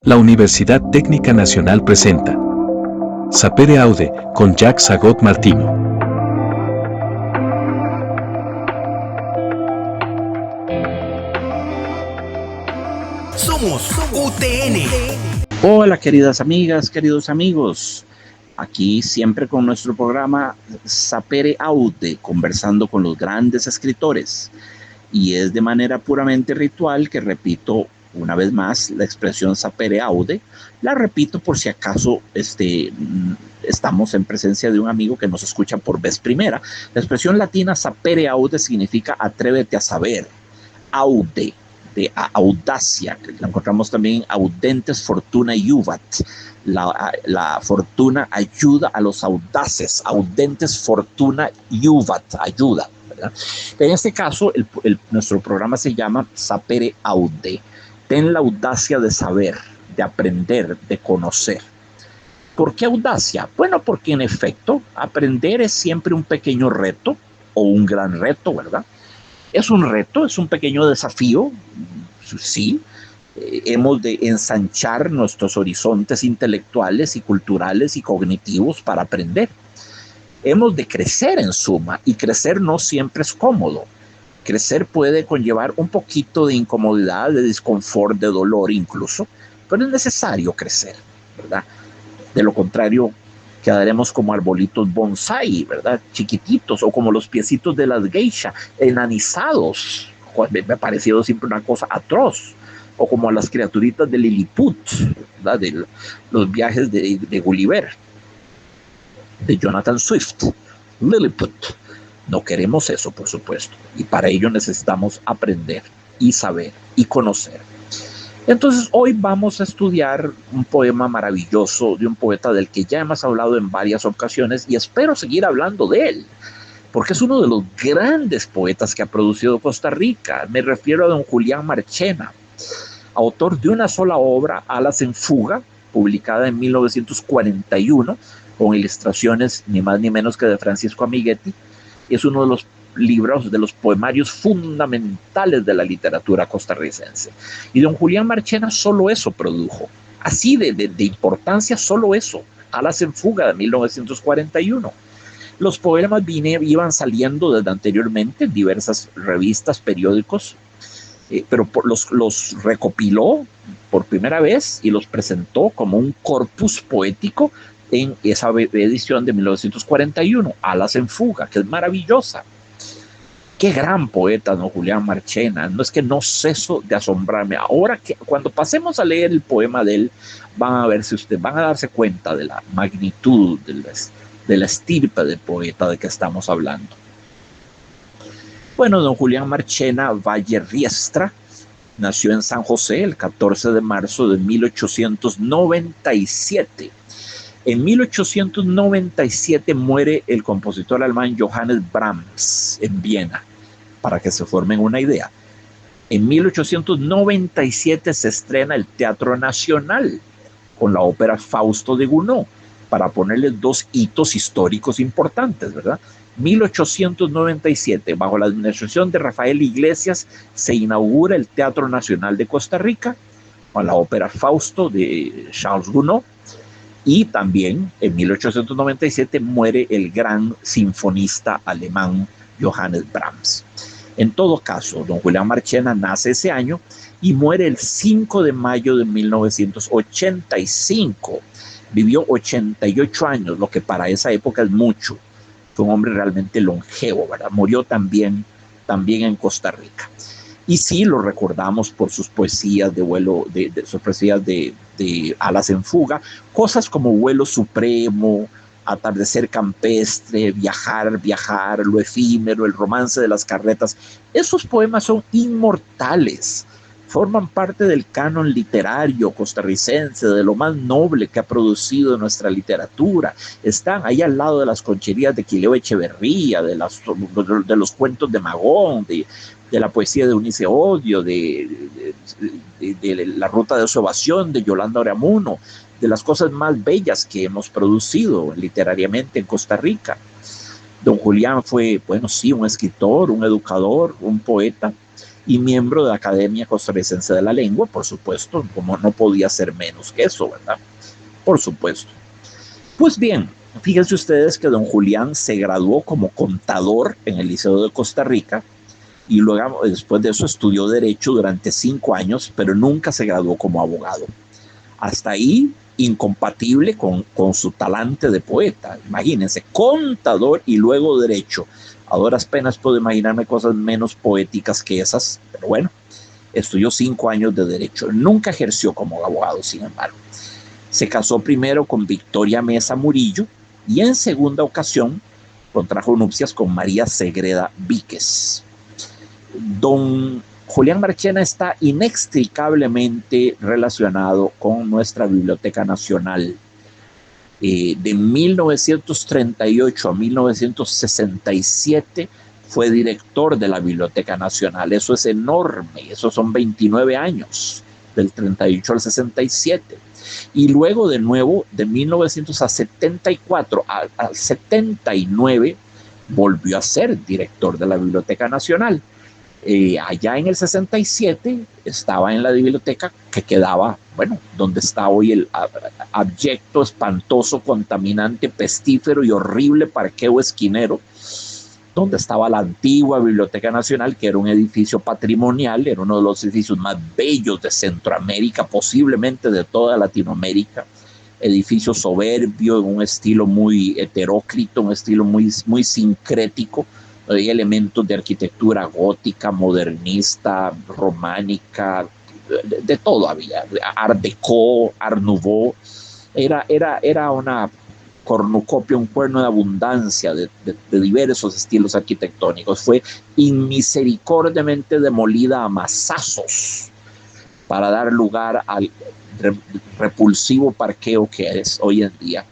La Universidad Técnica Nacional presenta Sapere Aude con Jacques Agot Martino. Somos UTN. Hola queridas amigas, queridos amigos. Aquí siempre con nuestro programa Sapere Aude, conversando con los grandes escritores. Y es de manera puramente ritual que repito una vez más la expresión Sapere Aude. La repito por si acaso estamos en presencia de un amigo que nos escucha por vez primera. La expresión latina Sapere Aude significa atrévete a saber. Aude, de audacia, que la encontramos también en audentes fortuna iuvat. La fortuna ayuda a los audaces, audentes fortuna iuvat, ayuda, ¿verdad? En este caso, nuestro programa se llama Sapere Aude. Ten la audacia de saber, de aprender, de conocer. ¿Por qué audacia? Bueno, porque en efecto, aprender es siempre un pequeño reto o un gran reto, ¿verdad? Es un reto, es un pequeño desafío, sí. Hemos de ensanchar nuestros horizontes intelectuales y culturales y cognitivos para aprender. Hemos de crecer en suma, y crecer no siempre es cómodo. Crecer puede conllevar un poquito de incomodidad, de desconfort, de dolor incluso, pero es necesario crecer, ¿verdad? De lo contrario, quedaremos como arbolitos bonsai, ¿verdad? Chiquititos, o como los piecitos de las geisha, enanizados. Me ha parecido siempre una cosa atroz. O como las criaturitas de Lilliput, ¿verdad? De los viajes de Gulliver, de Jonathan Swift. Lilliput. No queremos eso, por supuesto. Y para ello necesitamos aprender y saber y conocer. Entonces hoy vamos a estudiar un poema maravilloso de un poeta del que ya hemos hablado en varias ocasiones y espero seguir hablando de él, porque es uno de los grandes poetas que ha producido Costa Rica. Me refiero a don Julián Marchena, autor de una sola obra, Alas en Fuga, publicada en 1941, con ilustraciones ni más ni menos que de Francisco Amiguetti. Es uno de los libros, de los poemarios fundamentales de la literatura costarricense. Y don Julián Marchena solo eso produjo, así de importancia, solo eso, Alas en Fuga de 1941. Los poemas iban saliendo desde anteriormente en diversas revistas, periódicos, pero los recopiló por primera vez y los presentó como un corpus poético en esa edición de 1941, Alas en Fuga, que es maravillosa. Qué gran poeta, don Julián Marchena. No es que no ceso de asombrarme. Ahora que cuando pasemos a leer el poema de él, van a darse cuenta de la magnitud de la estirpe del poeta de que estamos hablando. Bueno, don Julián Marchena Valle Riestra nació en San José el 14 de marzo de 1897. En 1897 muere el compositor alemán Johannes Brahms en Viena, para que se formen una idea. En 1897 se estrena el Teatro Nacional con la ópera Fausto de Gounod, para ponerle dos hitos históricos importantes, ¿verdad? 1897, bajo la administración de Rafael Iglesias, se inaugura el Teatro Nacional de Costa Rica con la ópera Fausto de Charles Gounod. Y también en 1897 muere el gran sinfonista alemán Johannes Brahms. En todo caso, don Julián Marchena nace ese año y muere el 5 de mayo de 1985. Vivió 88 años, lo que para esa época es mucho. Fue un hombre realmente longevo, ¿verdad? Murió también en Costa Rica. Y sí, lo recordamos por sus poesías sus poesías de Alas en Fuga, cosas como Vuelo Supremo, Atardecer Campestre, Viajar, Lo Efímero, El Romance de las Carretas. Esos poemas son inmortales, forman parte del canon literario costarricense, de lo más noble que ha producido nuestra literatura. Están ahí al lado de las concherías de Quileo Echeverría, de los cuentos de Magón, de la poesía de Eunice Odio, de La Ruta de su Evasión, de Yolanda Oreamuno, de las cosas más bellas que hemos producido literariamente en Costa Rica. Don Julián fue, bueno, sí, un escritor, un educador, un poeta, y miembro de la Academia Costarricense de la Lengua, por supuesto, como no podía ser menos que eso, ¿verdad? Por supuesto. Pues bien, fíjense ustedes que don Julián se graduó como contador en el Liceo de Costa Rica y luego después de eso estudió Derecho durante 5 años, pero nunca se graduó como abogado. Hasta ahí, incompatible con su talante de poeta. Imagínense, contador y luego Derecho. A duras penas puedo imaginarme cosas menos poéticas que esas, pero bueno, estudió 5 años de Derecho. Nunca ejerció como abogado, sin embargo. Se casó primero con Victoria Mesa Murillo y en segunda ocasión contrajo nupcias con María Segreda Víquez. Don Julián Marchena está inextricablemente relacionado con nuestra Biblioteca Nacional. De 1938 a 1967 fue director de la Biblioteca Nacional. Eso es enorme, eso son 29 años, del 38 al 67. Y luego de nuevo, de 1974 al 79, volvió a ser director de la Biblioteca Nacional. Allá en el 67 estaba en la biblioteca que quedaba, bueno, donde está hoy el abyecto, espantoso, contaminante, pestífero y horrible parqueo esquinero, donde estaba la antigua Biblioteca Nacional, que era un edificio patrimonial, era uno de los edificios más bellos de Centroamérica, posiblemente de toda Latinoamérica. Edificio soberbio, en un estilo muy heteróclito, un estilo muy, muy sincrético. Hay elementos de arquitectura gótica, modernista, románica, de todo había. Art Deco, Art Nouveau. Era una cornucopia, un cuerno de abundancia de diversos estilos arquitectónicos. Fue inmisericordiamente demolida a masazos para dar lugar al repulsivo parqueo que es hoy en día.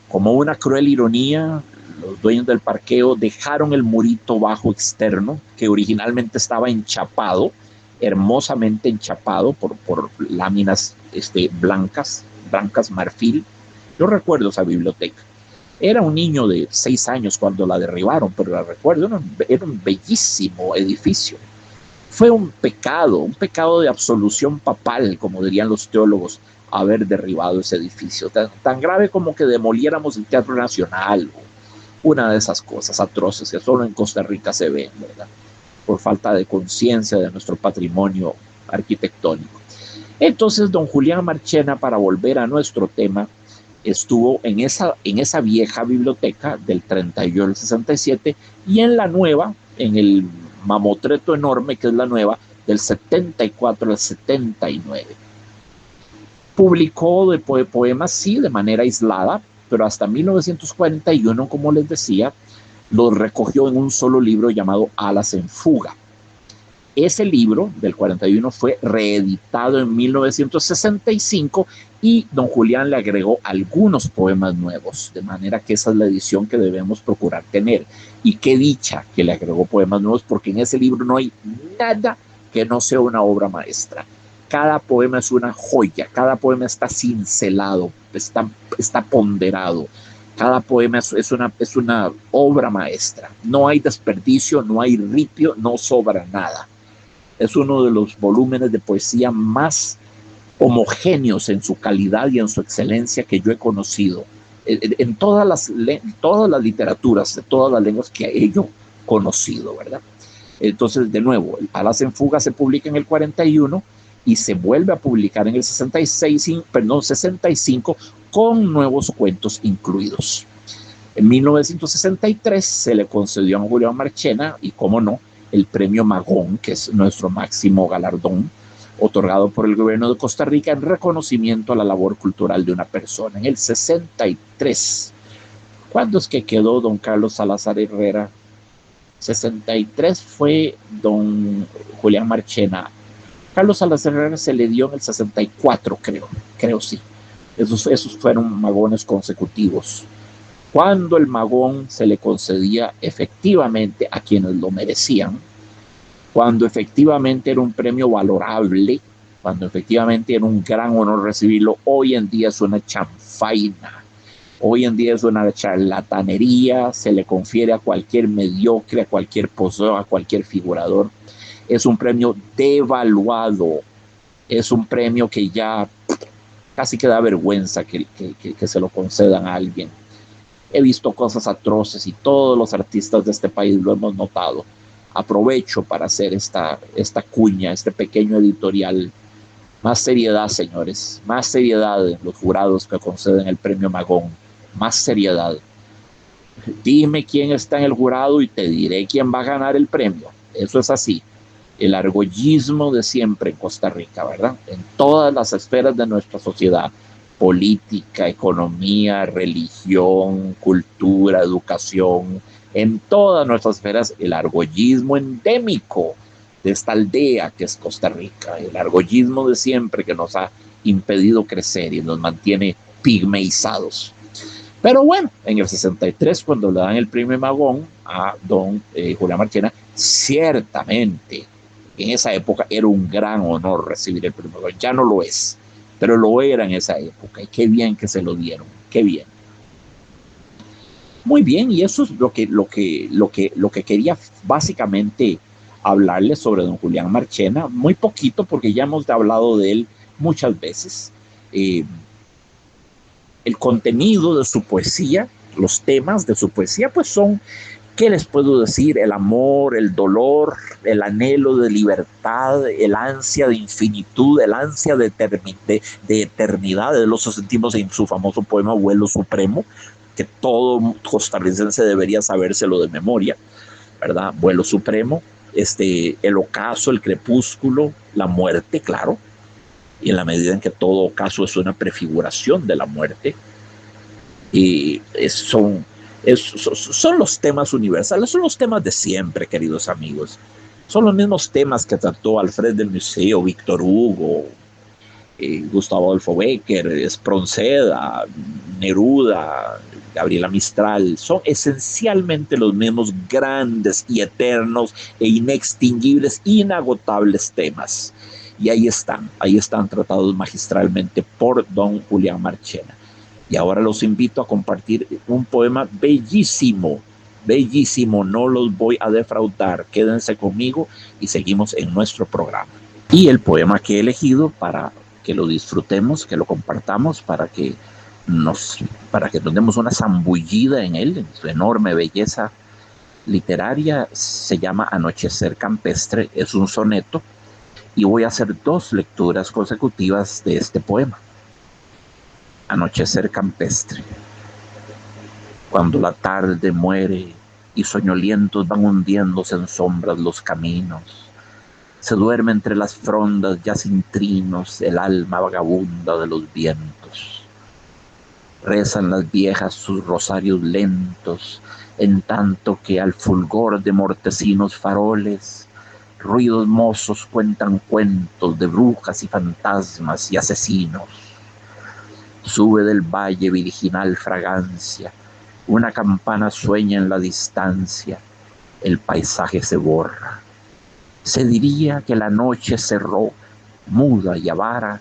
Como una cruel ironía, los dueños del parqueo dejaron el murito bajo externo, que originalmente estaba enchapado, hermosamente enchapado por láminas blancas marfil. Yo recuerdo esa biblioteca. Era un niño de 6 años cuando la derribaron, pero la recuerdo, era un bellísimo edificio. Fue un pecado de absolución papal, como dirían los teólogos, haber derribado ese edificio. Tan grave como que demoliéramos el Teatro Nacional, una de esas cosas atroces que solo en Costa Rica se ven, ¿verdad? Por falta de conciencia de nuestro patrimonio arquitectónico. Entonces, don Julián Marchena, para volver a nuestro tema, estuvo en esa vieja biblioteca del 38 al 67 y en la nueva, en el mamotreto enorme que es la nueva, del 74 al 79. Publicó poemas, sí, de manera aislada, pero hasta 1941, como les decía, los recogió en un solo libro llamado Alas en Fuga. Ese libro del 41 fue reeditado en 1965 y don Julián le agregó algunos poemas nuevos, de manera que esa es la edición que debemos procurar tener. Y qué dicha que le agregó poemas nuevos, porque en ese libro no hay nada que no sea una obra maestra. Cada poema es una joya, cada poema está cincelado, está ponderado. Cada poema es una obra maestra. No hay desperdicio, no hay ripio, no sobra nada. Es uno de los volúmenes de poesía más homogéneos en su calidad y en su excelencia que yo he conocido. En todas las literaturas, de todas las lenguas que he yo conocido, ¿verdad? Entonces, de nuevo, Alas en Fuga se publica en el 41 y se vuelve a publicar en el 65 con nuevos cuentos incluidos. En 1963 se le concedió a Julián Marchena, y cómo no, el premio Magón, que es nuestro máximo galardón, otorgado por el gobierno de Costa Rica en reconocimiento a la labor cultural de una persona. En el 63. ¿Cuándo es que quedó don Carlos Salazar Herrera? 63 fue don Julián Marchena. Carlos Salazar Herrera se le dio en el 64, creo sí. Esos fueron magones consecutivos. Cuando el magón se le concedía efectivamente a quienes lo merecían, cuando efectivamente era un premio valorable, cuando efectivamente era un gran honor recibirlo, hoy en día es una chanfaina. Hoy en día es una charlatanería, se le confiere a cualquier mediocre, a cualquier poseo, a cualquier figurador. Es un premio devaluado, es un premio que ya casi que da vergüenza que se lo concedan a alguien. He visto cosas atroces y todos los artistas de este país lo hemos notado. Aprovecho para hacer esta cuña, este pequeño editorial. Más seriedad, señores, más seriedad en los jurados que conceden el premio Magón, más seriedad. Dime quién está en el jurado y te diré quién va a ganar el premio. Eso es así. El argollismo de siempre en Costa Rica, ¿verdad? En todas las esferas de nuestra sociedad, política, economía, religión, cultura, educación, en todas nuestras esferas, el argollismo endémico de esta aldea que es Costa Rica, el argollismo de siempre que nos ha impedido crecer y nos mantiene pigmeizados. Pero bueno, en el 63, cuando le dan el premio Magón a don Julián Marchena, ciertamente en esa época era un gran honor recibir el premio Magón. Ya no lo es, pero lo era en esa época. Y qué bien que se lo dieron, qué bien. Muy bien, y eso es lo que quería básicamente hablarles sobre don Julián Marchena. Muy poquito, porque ya hemos hablado de él muchas veces. El contenido de su poesía, los temas de su poesía, pues son, ¿qué les puedo decir? El amor, el dolor, el anhelo de libertad, el ansia de infinitud, el ansia de eternidad. De los sentimos en su famoso poema Vuelo Supremo, que todo costarricense debería sabérselo de memoria, ¿verdad? Vuelo Supremo, el ocaso, el crepúsculo, la muerte, claro, y en la medida en que todo ocaso es una prefiguración de la muerte, y son los temas universales, son los temas de siempre, queridos amigos. Son los mismos temas que trató Alfred del Museo, Víctor Hugo, Gustavo Adolfo Bécquer, Espronceda, Neruda, Gabriela Mistral. Son esencialmente los mismos grandes y eternos e inextinguibles, inagotables temas. Y ahí están tratados magistralmente por don Julián Marchena. Y ahora los invito a compartir un poema bellísimo, bellísimo, no los voy a defraudar. Quédense conmigo y seguimos en nuestro programa. Y el poema que he elegido para que lo disfrutemos, que lo compartamos, para que nos demos una zambullida en él, en su enorme belleza literaria, se llama Anochecer Campestre, es un soneto, y voy a hacer 2 lecturas consecutivas de este poema. Anochecer campestre. Cuando la tarde muere y soñolientos van hundiéndose en sombras los caminos, se duerme entre las frondas ya sin trinos el alma vagabunda de los vientos. Rezan las viejas sus rosarios lentos, en tanto que al fulgor de mortecinos faroles, ruidos mozos cuentan cuentos de brujas y fantasmas y asesinos. Sube del valle virginal fragancia, una campana sueña en la distancia, el paisaje se borra. Se diría que la noche cerró, muda y avara,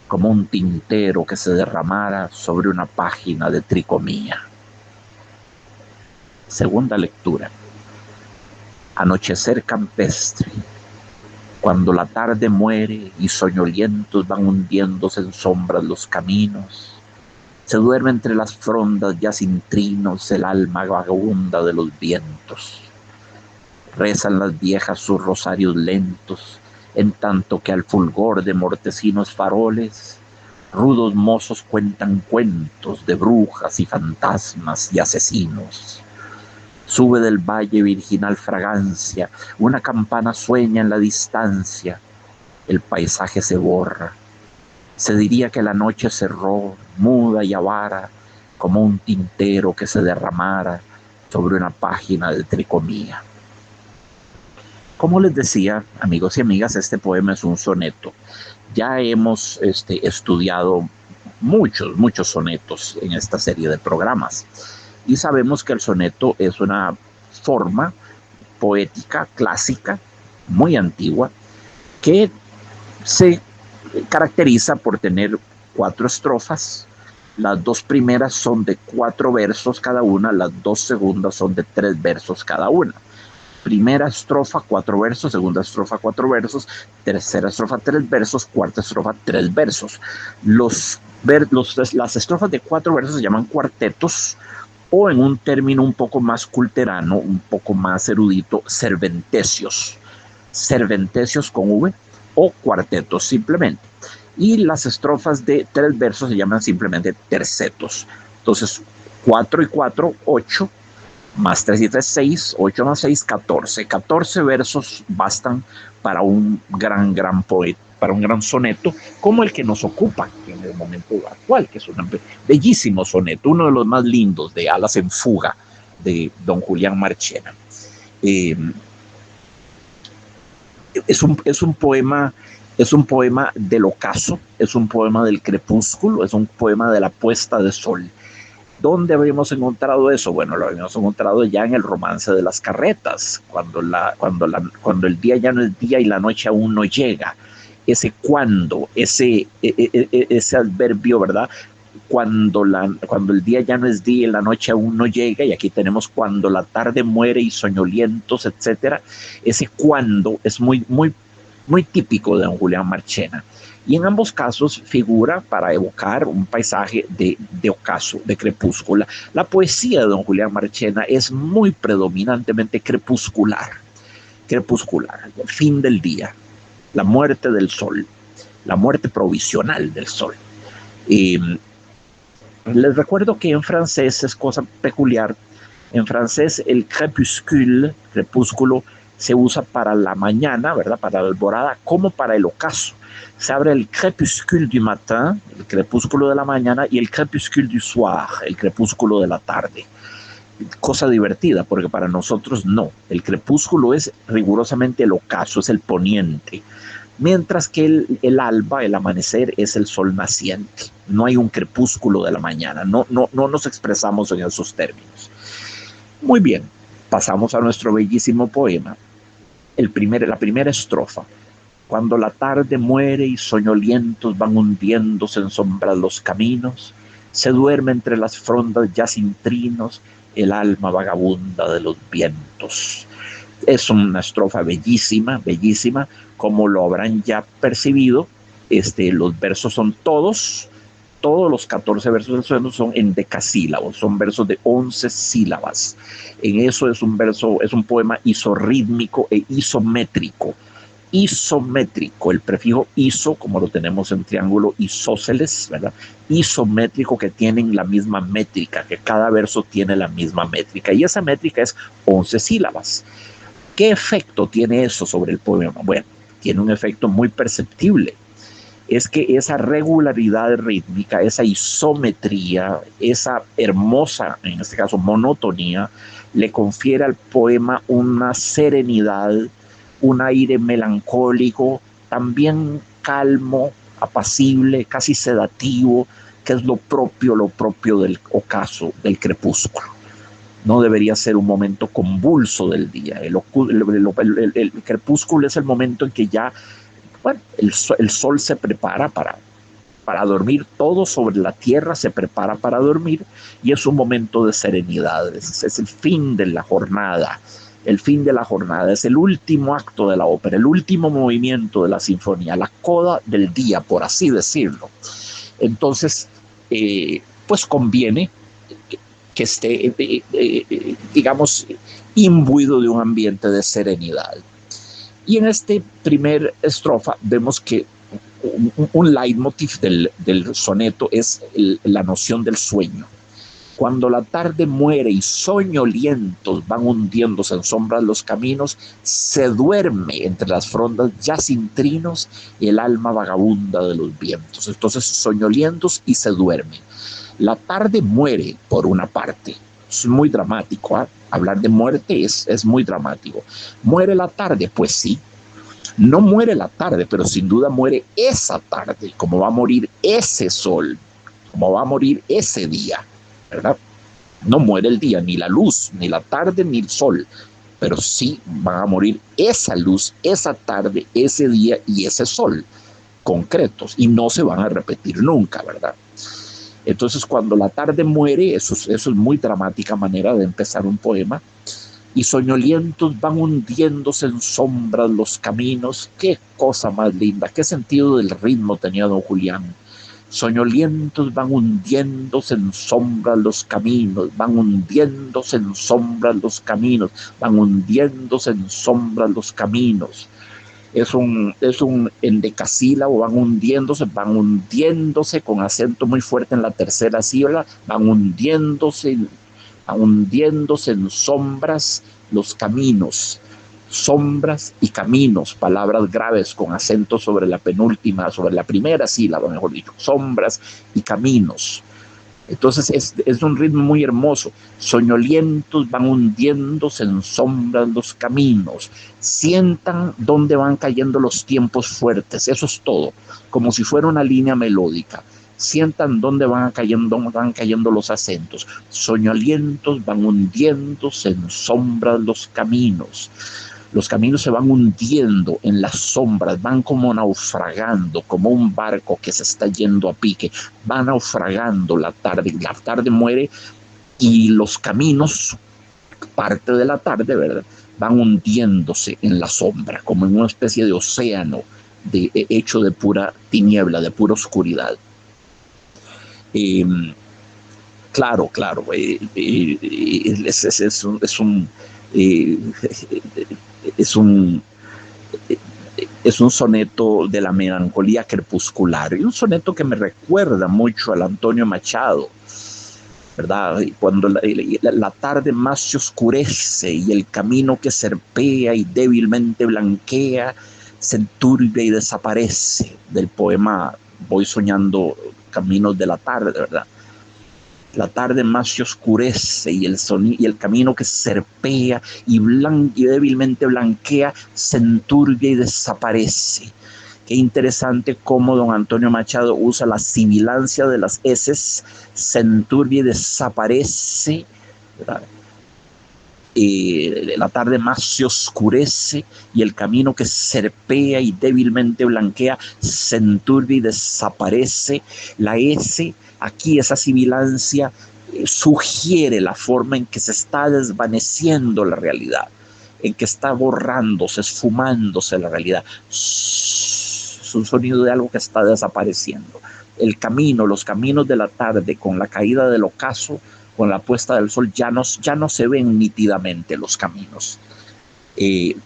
como un tintero que se derramara sobre una página de tricomía. Segunda lectura. Anochecer campestre. Cuando la tarde muere y soñolientos van hundiéndose en sombras los caminos, se duerme entre las frondas ya sin trinos el alma vagabunda de los vientos. Rezan las viejas sus rosarios lentos, en tanto que al fulgor de mortecinos faroles, rudos mozos cuentan cuentos de brujas y fantasmas y asesinos. Sube del valle virginal fragancia, una campana sueña en la distancia, el paisaje se borra. Se diría que la noche cerró, muda y avara, como un tintero que se derramara sobre una página de tricomía. Como les decía, amigos y amigas, este poema es un soneto. Ya hemos estudiado muchos sonetos en esta serie de programas. Y sabemos que el soneto es una forma poética clásica, muy antigua, que se caracteriza por tener 4 estrofas Las dos primeras son de 4 versos cada una, las dos segundas son de 3 versos cada una. Primera estrofa, 4 versos, segunda estrofa, 4 versos, tercera estrofa, 3 versos, cuarta estrofa, 3 versos. Las estrofas de 4 versos se llaman cuartetos, o en un término un poco más culterano, un poco más erudito, serventecios. Serventecios con V o cuartetos simplemente. Y las estrofas de 3 versos se llaman simplemente tercetos. Entonces, 4 y 4, 8, más 3 y 3, 6, 8 más 6, 14. 14 versos bastan para un gran poeta, para un gran soneto, como el que nos ocupa en el momento actual, que es un bellísimo soneto, uno de los más lindos de Alas en Fuga, de don Julián Marchena. Es un poema del ocaso, es un poema del crepúsculo, es un poema de la puesta de sol. ¿Dónde habíamos encontrado eso? Bueno, lo habíamos encontrado ya en el romance de las carretas, cuando el día ya no es día y la noche aún no llega. Ese cuando, ese adverbio, ¿verdad? Cuando el día ya no es día y la noche aún no llega, y aquí tenemos cuando la tarde muere y soñolientos, etcétera. Ese cuando es muy típico de don Julián Marchena. Y en ambos casos figura para evocar un paisaje de ocaso, de crepúsculo. La poesía de don Julián Marchena es muy predominantemente crepuscular. Crepuscular, el fin del día, la muerte del sol, la muerte provisional del sol. Les recuerdo que en francés es cosa peculiar. En francés el crépuscule, crepúsculo, se usa para la mañana, ¿verdad? Para la alborada, como para el ocaso. Se abre el crépuscule du matin, el crepúsculo de la mañana, y el crépuscule du soir, el crepúsculo de la tarde. Cosa divertida, porque para nosotros no. El crepúsculo es rigurosamente el ocaso, es el poniente. Mientras que el alba, el amanecer, es el sol naciente. No hay un crepúsculo de la mañana. No nos expresamos en esos términos. Muy bien, pasamos a nuestro bellísimo poema. La primera estrofa. Cuando la tarde muere y soñolientos van hundiéndose en sombras los caminos, se duerme entre las frondas ya sin trinos el alma vagabunda de los vientos. Es una estrofa bellísima, bellísima, como lo habrán ya percibido. Los versos son todos los 14 versos del sueño son en decasílabos, son versos de 11 sílabas. En eso es un poema isorrítmico e isométrico. Isométrico, el prefijo iso, como lo tenemos en triángulo isósceles, ¿verdad? Isométrico, que tienen la misma métrica, que cada verso tiene la misma métrica, y esa métrica es 11 sílabas. ¿Qué efecto tiene eso sobre el poema? Bueno, tiene un efecto muy perceptible. Es que esa regularidad rítmica, esa isometría, esa hermosa, en este caso, monotonía, le confiere al poema una serenidad, un aire melancólico, también calmo, apacible, casi sedativo, que es lo propio del ocaso, del crepúsculo. No debería ser un momento convulso del día. El crepúsculo es el momento en que ya, bueno, el sol se prepara para dormir, todo sobre la tierra se prepara para dormir, y es un momento de serenidad, es el fin de la jornada. El fin de la jornada es el último acto de la ópera, el último movimiento de la sinfonía, la coda del día, por así decirlo. Entonces, pues conviene que esté, digamos, imbuido de un ambiente de serenidad. Y en este primer estrofa vemos que un leitmotiv del soneto es la noción del sueño. Cuando la tarde muere y soñolientos van hundiéndose en sombras los caminos, se duerme entre las frondas ya sin trinos el alma vagabunda de los vientos. Entonces, soñolientos y se duerme. La tarde muere por una parte. Es muy dramático, ¿eh? Hablar de muerte es muy dramático. ¿Muere la tarde? Pues sí. No muere la tarde, pero sin duda muere esa tarde, como va a morir ese sol, como va a morir ese día, ¿verdad? No muere el día, ni la luz, ni la tarde, ni el sol, pero sí van a morir esa luz, esa tarde, ese día y ese sol, concretos, y no se van a repetir nunca, ¿verdad? Entonces, cuando la tarde muere, eso es muy dramática manera de empezar un poema. Y soñolientos van hundiéndose en sombras los caminos. Qué cosa más linda, qué sentido del ritmo tenía don Julián. Soñolientos van hundiéndose en sombras los caminos, van hundiéndose en sombras los caminos, van hundiéndose en sombras los caminos. Es un endecasílabo, van hundiéndose con acento muy fuerte en la tercera sílaba, van hundiéndose en sombras los caminos. Sombras y caminos, palabras graves con acento sobre la penúltima, sobre la primera sílaba, mejor dicho, sombras y caminos. Entonces es un ritmo muy hermoso. Soñolientos van hundiéndose en sombras los caminos. Sientan dónde van cayendo los tiempos fuertes. Eso es todo. Como si fuera una línea melódica. Sientan dónde van cayendo los acentos. Soñolientos van hundiéndose en sombras los caminos. Los caminos se van hundiendo en las sombras, van como naufragando, como un barco que se está yendo a pique, va naufragando la tarde muere y los caminos, parte de la tarde, ¿verdad?, van hundiéndose en la sombra, como en una especie de océano hecho de pura tiniebla, de pura oscuridad. Claro, es un es un soneto de la melancolía crepuscular y un soneto que me recuerda mucho al Antonio Machado, ¿verdad? Cuando la tarde más se oscurece y el camino que serpea y débilmente blanquea se enturbia y desaparece, del poema Voy soñando caminos de la tarde, ¿verdad? La tarde más se oscurece y el camino que serpea y débilmente blanquea se enturbia y desaparece. Qué interesante cómo don Antonio Machado usa la sibilancia de las eses, se enturbia y desaparece, ¿verdad? La tarde más se oscurece y el camino que serpea y débilmente blanquea se enturbia y desaparece. La S, aquí esa sibilancia, sugiere la forma en que se está desvaneciendo la realidad, en que está borrándose, esfumándose la realidad. Es un sonido de algo que está desapareciendo. El camino, los caminos de la tarde con la caída del ocaso, con la puesta del sol, ya no se ven nítidamente los caminos. Y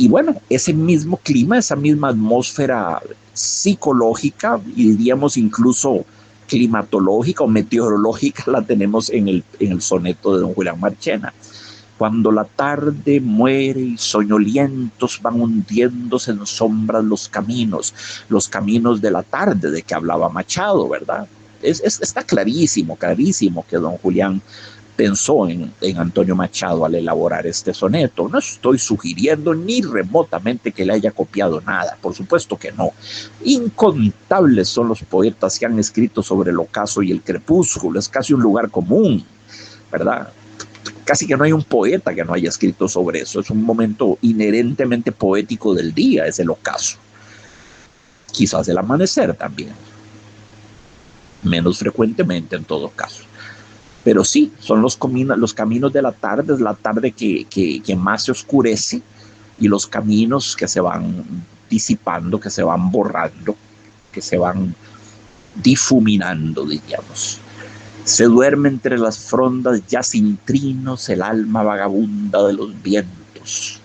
bueno, ese mismo clima, esa misma atmósfera psicológica y diríamos incluso climatológica o meteorológica la tenemos en el soneto de don Julián Marchena. Cuando la tarde muere y soñolientos van hundiéndose en sombras los caminos de la tarde de que hablaba Machado, ¿verdad? Está clarísimo que don Julián pensó en Antonio Machado al elaborar este soneto. No estoy sugiriendo ni remotamente que le haya copiado nada, por supuesto que no. Incontables son los poetas que han escrito sobre el ocaso y el crepúsculo, es casi un lugar común, ¿verdad? Casi que no hay un poeta que no haya escrito sobre eso, es un momento inherentemente poético del día, es el ocaso. Quizás el amanecer también, menos frecuentemente en todo caso. Pero sí, son los caminos de la tarde, es la tarde que más se oscurece y los caminos que se van disipando, que se van borrando, que se van difuminando, diríamos. Se duerme entre las frondas ya sin trinos el alma vagabunda de los vientos.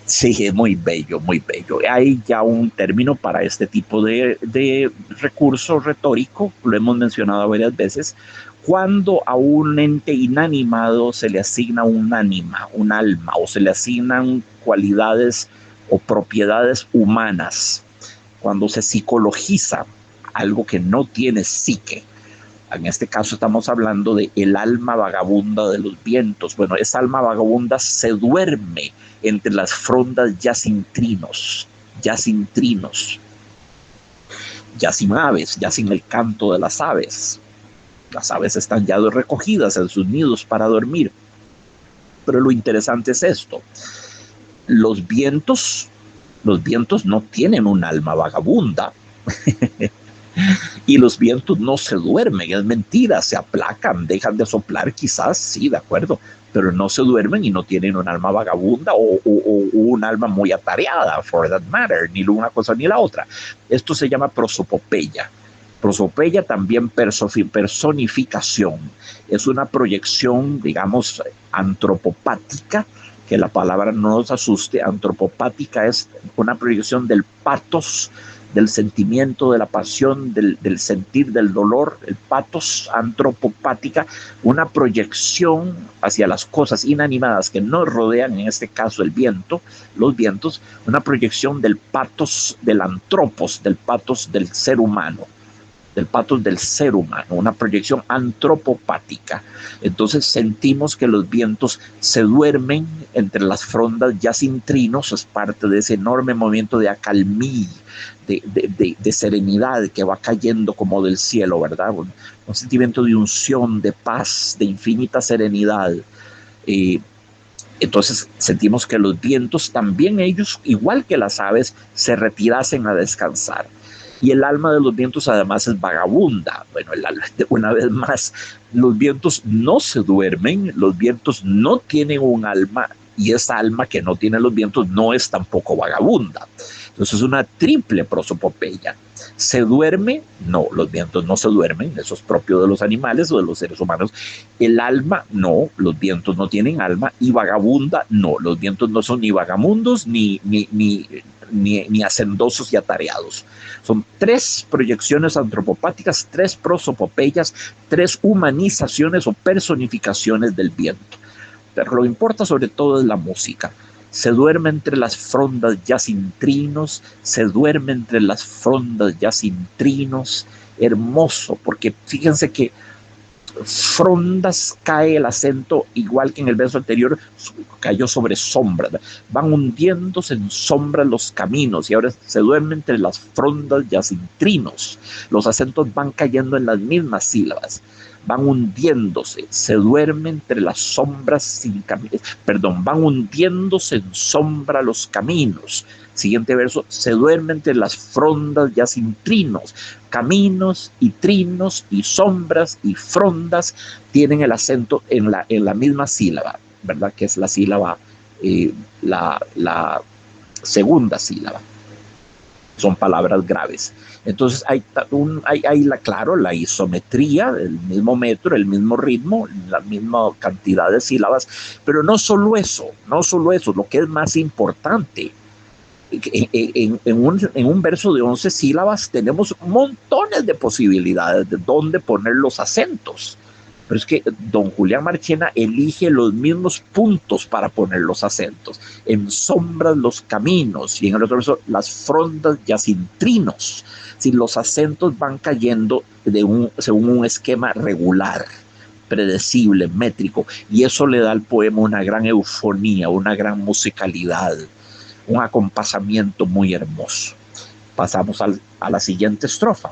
Sí, es muy bello, muy bello. Hay ya un término para este tipo de recurso retórico, lo hemos mencionado varias veces, cuando a un ente inanimado se le asigna un ánima, un alma, o se le asignan cualidades o propiedades humanas, cuando se psicologiza algo que no tiene psique. En este caso estamos hablando de el alma vagabunda de los vientos. Bueno, esa alma vagabunda se duerme entre las frondas ya sin trinos, ya sin aves, ya sin el canto de las aves. Las aves están ya recogidas en sus nidos para dormir. Pero lo interesante es esto. Los vientos no tienen un alma vagabunda. Y los vientos no se duermen, es mentira, se aplacan, dejan de soplar, quizás, sí, de acuerdo, pero no se duermen y no tienen un alma vagabunda o un alma muy atareada, for that matter, ni una cosa ni la otra. Esto se llama prosopopeya. Prosopopeya también personificación. Es una proyección, digamos, antropopática, que la palabra no nos asuste. Antropopática es una proyección del patos, del sentimiento, de la pasión, del sentir, del dolor, el patos, antropopática, una proyección hacia las cosas inanimadas que nos rodean, en este caso el viento, los vientos, una proyección del patos, del antropos, del patos del ser humano, del patos del ser humano, una proyección antropopática. Entonces sentimos que los vientos se duermen entre las frondas ya sin trinos, es parte de ese enorme movimiento de acalmí, de serenidad que va cayendo como del cielo, ¿verdad? Un sentimiento de unción, de paz, de infinita serenidad. Entonces sentimos que los vientos también ellos, igual que las aves, se retirasen a descansar. Y el alma de los vientos además es vagabunda. Bueno, una vez más, los vientos no se duermen, los vientos no tienen un alma y esa alma que no tiene los vientos no es tampoco vagabunda. Entonces es una triple prosopopeya. ¿Se duerme? No, los vientos no se duermen, eso es propio de los animales o de los seres humanos. El alma, no, los vientos no tienen alma. Y vagabunda, no, los vientos no son ni vagamundos ni hacendosos y atareados. Son tres proyecciones antropopáticas, tres prosopopeyas, tres humanizaciones o personificaciones del viento. Pero lo que importa sobre todo es la música. Se duerme entre las frondas ya sin trinos, se duerme entre las frondas ya sin trinos. Hermoso, porque fíjense que frondas cae el acento igual que en el verso anterior cayó sobre sombras, van hundiéndose en sombras los caminos y ahora se duerme entre las frondas ya sin trinos, los acentos van cayendo en las mismas sílabas, van hundiéndose, se duerme entre las sombras sin caminos, perdón, van hundiéndose en sombra los caminos. Siguiente verso, se duerme entre las frondas ya sin trinos. Caminos y trinos y sombras y frondas tienen el acento en la misma sílaba, ¿verdad? Que es la sílaba, la segunda sílaba. Son palabras graves. Entonces hay claro, la isometría, el mismo metro, el mismo ritmo, la misma cantidad de sílabas, pero no solo eso, lo que es más importante. En un verso de 11 sílabas tenemos montones de posibilidades de dónde poner los acentos. Pero es que don Julián Marchena elige los mismos puntos para poner los acentos. En sombras los caminos y en el otro verso las frondas ya sin trinos. Si los acentos van cayendo según un esquema regular, predecible, métrico, y eso le da al poema una gran eufonía, una gran musicalidad, un acompasamiento muy hermoso. Pasamos a la siguiente estrofa.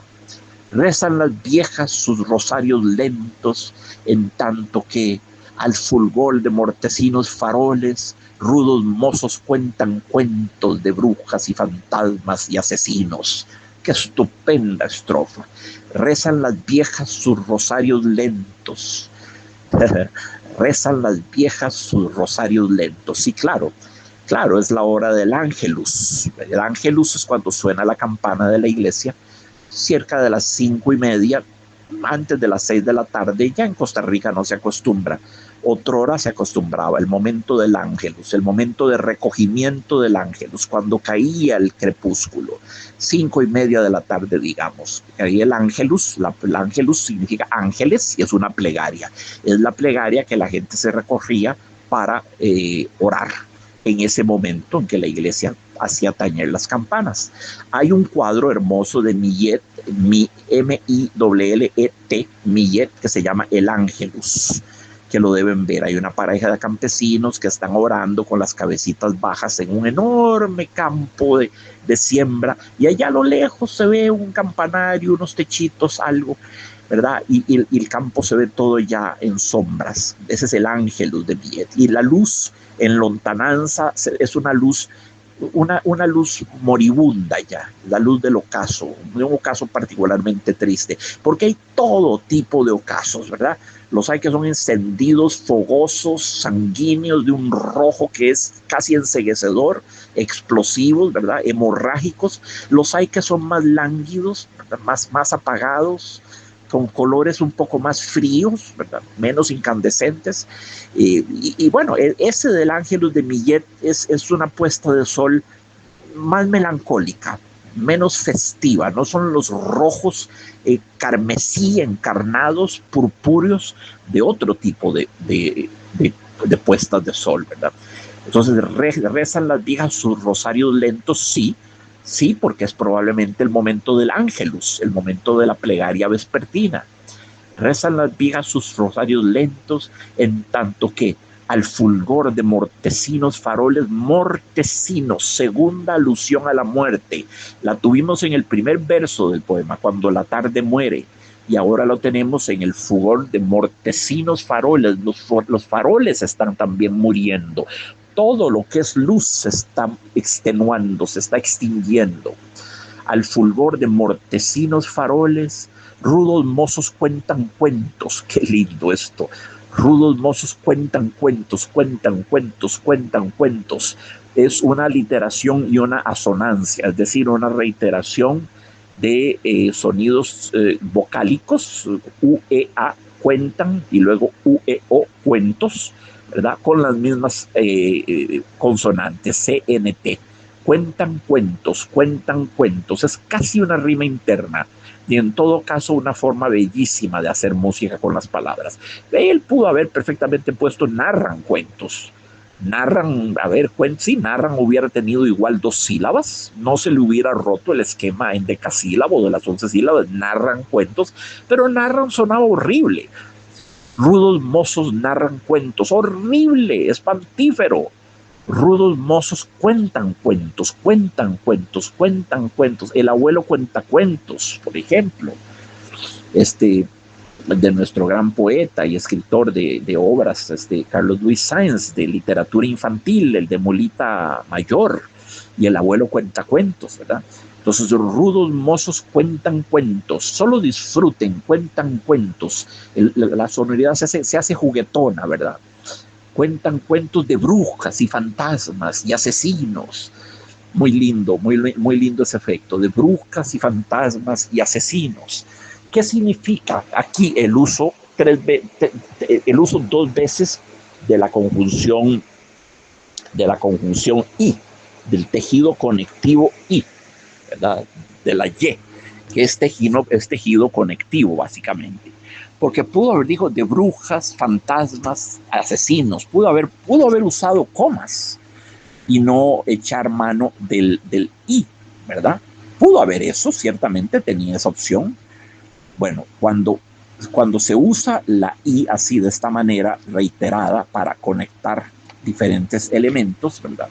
Rezan las viejas sus rosarios lentos, en tanto que al fulgor de mortecinos faroles, rudos mozos cuentan cuentos de brujas y fantasmas y asesinos. ¡Qué estupenda estrofa! Rezan las viejas sus rosarios lentos. Rezan las viejas sus rosarios lentos. Sí, claro, es la hora del ángelus. El ángelus es cuando suena la campana de la iglesia, cerca de las 5:30, antes de las 6 de la tarde. Ya en Costa Rica no se acostumbra. Otrora se acostumbraba, el momento del ángelus, el momento de recogimiento del ángelus, cuando caía el crepúsculo, 5:30 de la tarde, digamos. Ahí el ángelus significa ángeles y es una plegaria. Es la plegaria que la gente se recogía para orar en ese momento en que la iglesia hacía tañer las campanas. Hay un cuadro hermoso de Millet, M-I-L-L-E-T, Millet, que se llama El Ángelus, que lo deben ver. Hay una pareja de campesinos que están orando con las cabecitas bajas en un enorme campo de siembra, y allá a lo lejos se ve un campanario, unos techitos, algo, ¿verdad? Y el campo se ve todo ya en sombras. Ese es el Ángelus de Millet. Y la luz en lontananza es una luz una luz moribunda ya, la luz del ocaso, de un ocaso particularmente triste, porque hay todo tipo de ocasos, ¿verdad? Los hay que son encendidos, fogosos, sanguíneos, de un rojo que es casi enceguecedor, explosivos, ¿verdad? Hemorrágicos. Los hay que son más lánguidos, ¿verdad? Más apagados, con colores un poco más fríos, ¿verdad? Menos incandescentes. Bueno, ese del Ángelus de Millet es una puesta de sol más melancólica, menos festiva, no son los rojos carmesí encarnados, purpúreos, de otro tipo de puestas de sol, ¿verdad? Entonces rezan las viejas sus rosarios lentos, sí, sí, porque es probablemente el momento del ángelus, el momento de la plegaria vespertina. Rezan las viejas sus rosarios lentos, en tanto que al fulgor de mortecinos faroles, mortecinos, segunda alusión a la muerte. La tuvimos en el primer verso del poema, cuando la tarde muere, y ahora lo tenemos en el fulgor de mortecinos faroles. Los faroles están también muriendo. Todo lo que es luz se está extenuando, se está extinguiendo. Al fulgor de mortecinos faroles, rudos mozos cuentan cuentos. Qué lindo esto. Rudos mozos cuentan cuentos, cuentan cuentos, cuentan cuentos. Es una literación y una asonancia, es decir, una reiteración de sonidos vocálicos, U-E-A, cuentan, y luego U-E-O, cuentos, ¿verdad? Con las mismas consonantes, C-N-T. Cuentan cuentos, cuentan cuentos. Es casi una rima interna y en todo caso una forma bellísima de hacer música con las palabras. Él pudo haber perfectamente puesto narran cuentos. Narran, a ver, sí, narran hubiera tenido igual 2 sílabas, no se le hubiera roto el esquema en decasílabo de las 11 sílabas, narran cuentos, pero narran sonaba horrible. Rudos mozos narran cuentos, horrible, espantífero. Rudos mozos cuentan cuentos, cuentan cuentos, cuentan cuentos. El abuelo cuenta cuentos, por ejemplo. De nuestro gran poeta y escritor de obras, Carlos Luis Sáenz, de literatura infantil, el de Molita Mayor, y el abuelo cuenta cuentos, ¿verdad? Entonces, los rudos mozos cuentan cuentos, solo disfruten, cuentan cuentos. La sonoridad se hace juguetona, ¿verdad? Cuentan cuentos de brujas y fantasmas y asesinos. Muy lindo, muy lindo ese efecto, de brujas y fantasmas y asesinos. ¿Qué significa aquí el uso 2 veces de la conjunción y, del tejido conectivo y, ¿verdad? De la y, que es tejido conectivo básicamente? Porque pudo haber dicho de brujas, fantasmas, asesinos, pudo haber usado comas y no echar mano del i, ¿verdad? Pudo haber eso, ciertamente tenía esa opción. Bueno, cuando se usa la i así, de esta manera reiterada, para conectar diferentes elementos, ¿verdad?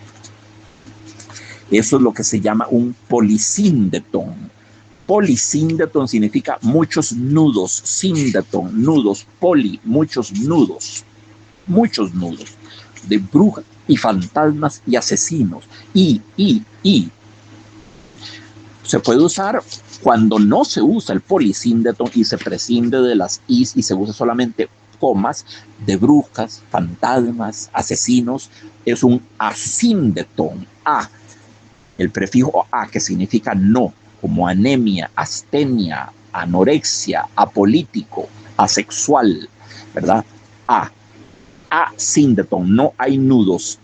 Eso es lo que se llama un polisíndeton. Polisíndeton significa muchos nudos, síndeton, nudos, poli, muchos nudos, de brujas y fantasmas y asesinos. Y. Se puede usar cuando no se usa el polisíndeton y se prescinde de las is y se usa solamente comas, de brujas, fantasmas, asesinos. Es un asíndeton, a. El prefijo a, que significa no, como anemia, astenia, anorexia, apolítico, asexual, ¿verdad? Asíndeton, no hay nudos,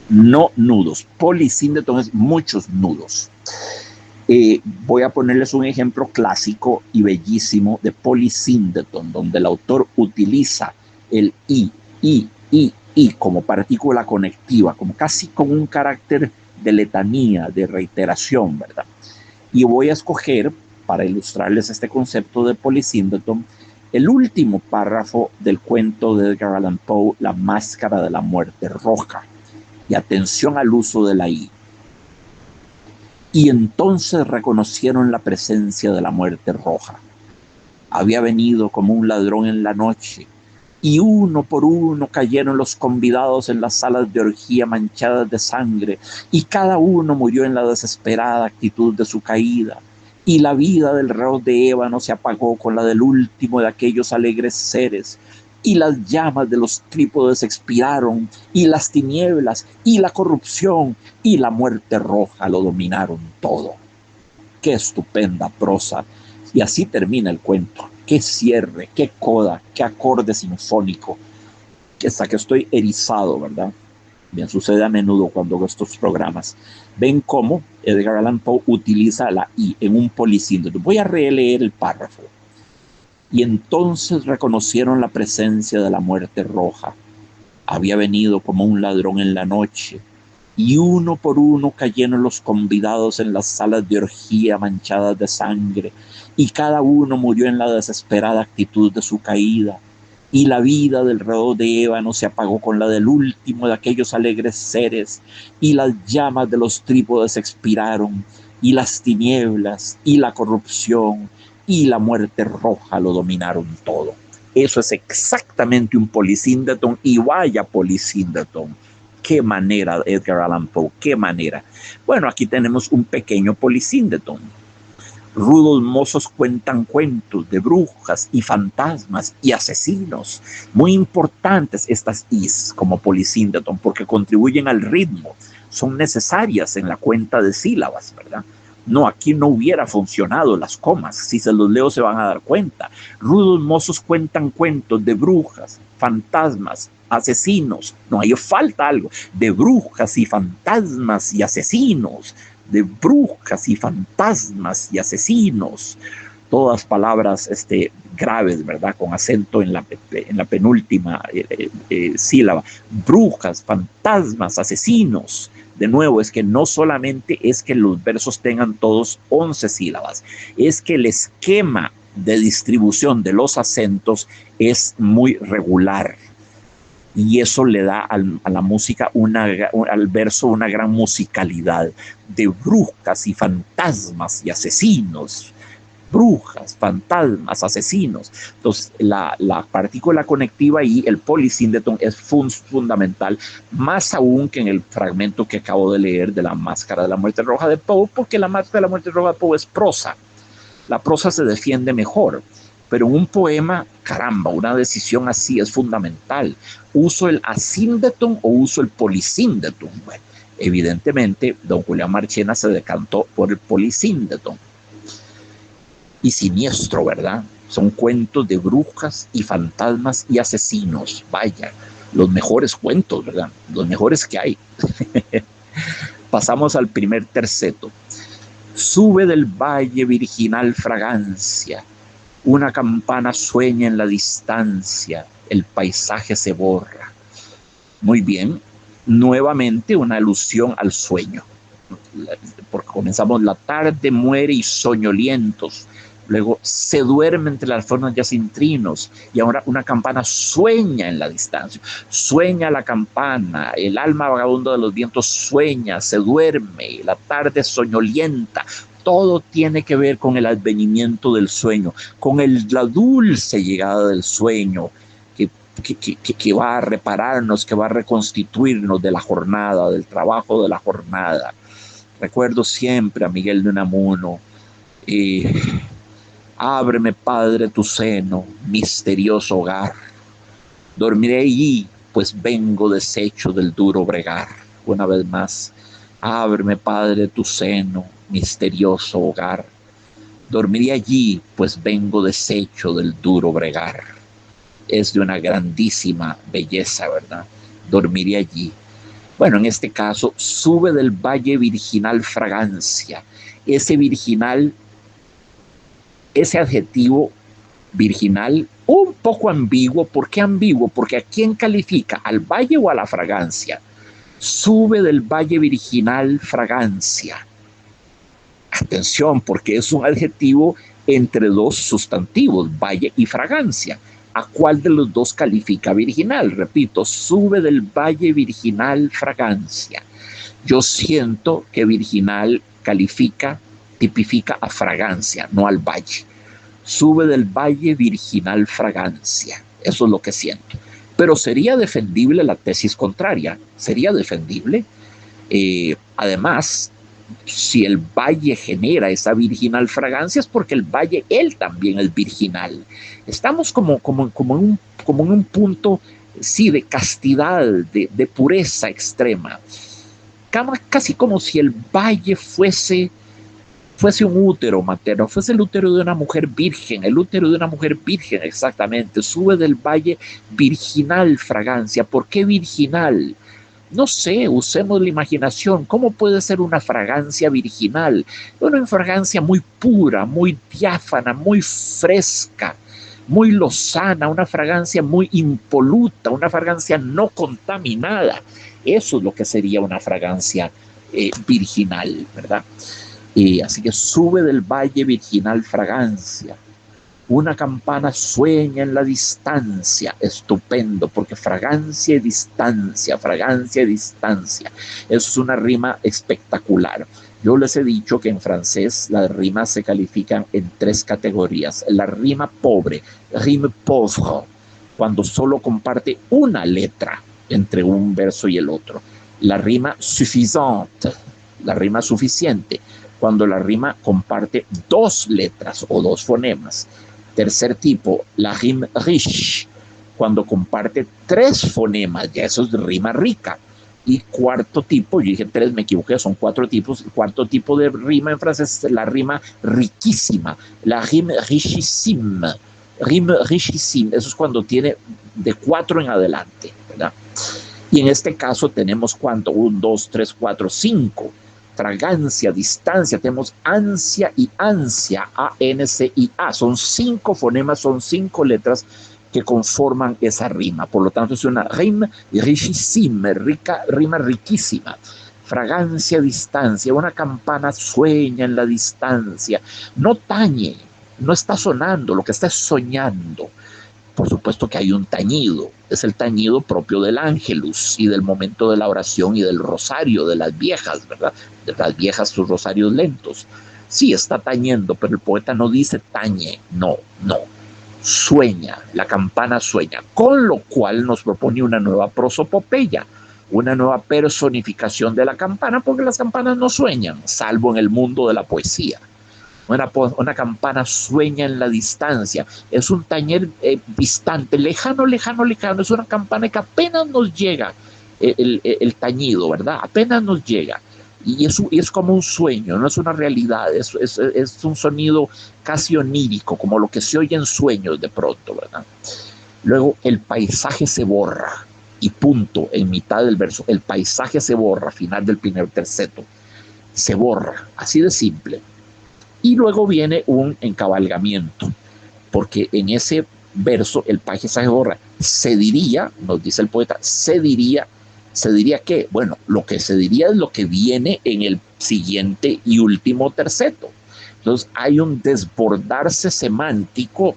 no nudos. Polisíndeton es muchos nudos. Voy a ponerles un ejemplo clásico y bellísimo de polisíndeton, donde el autor utiliza el i como partícula conectiva, como casi como un carácter de letanía, de reiteración, ¿verdad? Y voy a escoger, para ilustrarles este concepto de polisíndeton, el último párrafo del cuento de Edgar Allan Poe, La máscara de la muerte roja. Y atención al uso de la i. Y entonces reconocieron la presencia de la muerte roja. Había venido como un ladrón en la noche, y uno por uno cayeron los convidados en las salas de orgía manchadas de sangre, y cada uno murió en la desesperada actitud de su caída. Y la vida del reloj de ébano se apagó con la del último de aquellos alegres seres, y las llamas de los trípodes expiraron, y las tinieblas, y la corrupción, y la muerte roja lo dominaron todo. Qué estupenda prosa. Y así termina el cuento. Qué cierre, qué coda, qué acorde sinfónico. Hasta que estoy erizado, ¿verdad? Bien, sucede a menudo cuando hago estos programas. Ven cómo Edgar Allan Poe utiliza la I en un polisíndeto. Voy a releer el párrafo. Y entonces reconocieron la presencia de la muerte roja. Había venido como un ladrón en la noche, y uno por uno cayeron los convidados en las salas de orgía manchadas de sangre, y cada uno murió en la desesperada actitud de su caída, y la vida del reloj de ébano se apagó con la del último de aquellos alegres seres, y las llamas de los trípodes expiraron, y las tinieblas, y la corrupción, y la muerte roja lo dominaron todo. Eso es exactamente un polisíndeton, y vaya polisíndeton. Qué manera, Edgar Allan Poe, qué manera. Bueno, aquí tenemos un pequeño polisíndeton. Rudos mozos cuentan cuentos de brujas y fantasmas y asesinos. Muy importantes estas is como polisíndeton porque contribuyen al ritmo. Son necesarias en la cuenta de sílabas, ¿verdad? No, aquí no hubiera funcionado las comas. Si se los leo se van a dar cuenta. Rudos mozos cuentan cuentos de brujas, fantasmas, asesinos. No, ahí falta algo. De brujas y fantasmas y asesinos. De brujas y fantasmas y asesinos. Todas palabras graves, ¿verdad? Con acento en la penúltima sílaba. Brujas, fantasmas, asesinos. De nuevo, es que no solamente es que los versos tengan todos 11 sílabas, es que el esquema de distribución de los acentos es muy regular. Y eso le da a la música, al verso, una gran musicalidad de brujas y fantasmas y asesinos. Brujas, fantasmas, asesinos. Entonces, la partícula conectiva y el polisíndeton es fundamental, más aún que en el fragmento que acabo de leer de la Máscara de la Muerte Roja de Poe, porque la Máscara de la Muerte Roja de Poe es prosa. La prosa se defiende mejor, pero en un poema, caramba, una decisión así es fundamental. ¿Uso el asíndeton o uso el polisíndeton? Bueno, evidentemente, don Julián Marchena se decantó por el polisíndeton. Y siniestro, ¿verdad? Son cuentos de brujas y fantasmas y asesinos. Vaya, los mejores cuentos, ¿verdad? Los mejores que hay. Pasamos al primer terceto. Sube del valle virginal fragancia. Una campana sueña en la distancia. El paisaje se borra. Muy bien. Nuevamente una alusión al sueño. Porque comenzamos: la tarde muere y soñolientos. Luego se duerme entre las formas yacintrinos, y ahora una campana sueña en la distancia. Sueña la campana, el alma vagabunda de los vientos sueña, se duerme, la tarde soñolienta. Todo tiene que ver con el advenimiento del sueño, con la dulce llegada del sueño, que va a repararnos, que va a reconstituirnos de la jornada, del trabajo de la jornada. Recuerdo siempre a Miguel de Unamuno. Ábreme, Padre, tu seno, misterioso hogar. Dormiré allí, pues vengo deshecho del duro bregar. Una vez más, ábreme, Padre, tu seno, misterioso hogar. Dormiré allí, pues vengo deshecho del duro bregar. Es de una grandísima belleza, ¿verdad? Dormiré allí. Bueno, en este caso, sube del valle virginal fragancia. Ese virginal, ese adjetivo virginal, un poco ambiguo. ¿Por qué ambiguo? Porque ¿a quién califica? ¿Al valle o a la fragancia? Sube del valle virginal fragancia. Atención, porque es un adjetivo entre dos sustantivos, valle y fragancia. ¿A cuál de los dos califica virginal? Repito, sube del valle virginal fragancia. Yo siento que virginal tipifica a fragancia, no al valle. Sube del valle virginal fragancia. Eso es lo que siento. Pero sería defendible la tesis contraria, sería defendible. Además, si el valle genera esa virginal fragancia es porque el valle, él también es virginal. Estamos como en un punto, sí, de castidad, de pureza extrema. Casi como si el valle fuese un útero materno, fuese el útero de una mujer virgen, el útero de una mujer virgen exactamente, sube del valle virginal fragancia. ¿Por qué virginal? No sé, usemos la imaginación. ¿Cómo puede ser una fragancia virginal? Una fragancia muy pura, muy diáfana, muy fresca, muy lozana, una fragancia muy impoluta, una fragancia no contaminada. Eso es lo que sería una fragancia virginal, ¿verdad? Así que sube del valle virginal fragancia. Una campana sueña en la distancia, estupendo, porque fragancia y distancia, eso es una rima espectacular. Yo les he dicho que en francés las rimas se califican en 3 categorías. La rima pobre, rime pauvre, cuando solo comparte una letra entre un verso y el otro. La rima suffisante, la rima suficiente, cuando la rima comparte 2 letras o 2 fonemas. Tercer tipo, la rime riche, cuando comparte 3 fonemas, ya eso es rima rica. Y cuarto tipo, yo dije 3, me equivoqué, son 4 tipos. El cuarto tipo de rima en francés es la rima riquísima, la rime richissime. Rime richissime, eso es cuando tiene de 4 en adelante, ¿verdad? Y en este caso tenemos ¿cuánto? 1, 2, 3, 4, 5. Fragancia, distancia, tenemos ansia y ansia, A-N-C-I-A. Son 5 fonemas, son 5 letras que conforman esa rima. Por lo tanto, es una rima richissime, rima riquísima. Fragancia, distancia, una campana sueña en la distancia. No tañe, no está sonando, lo que está es soñando. Por supuesto que hay un tañido, es el tañido propio del ángelus y del momento de la oración y del rosario de las viejas, ¿verdad? De las viejas, sus rosarios lentos. Sí, está tañendo, pero el poeta no dice tañe, no, sueña, la campana sueña, con lo cual nos propone una nueva prosopopeya, una nueva personificación de la campana, porque las campanas no sueñan, salvo en el mundo de la poesía. Una campana sueña en la distancia, es un tañer distante, lejano, es una campana que apenas nos llega el tañido, ¿verdad? Apenas nos llega. Y es como un sueño, no es una realidad, es un sonido casi onírico, como lo que se oye en sueños de pronto, ¿verdad? Luego el paisaje se borra, y punto, en mitad del verso, el paisaje se borra, final del primer terceto, se borra, así de simple. Y luego viene un encabalgamiento, porque en ese verso el paisaje borra. Se diría, nos dice el poeta, se diría que, bueno, lo que se diría es lo que viene en el siguiente y último terceto. Entonces hay un desbordarse semántico,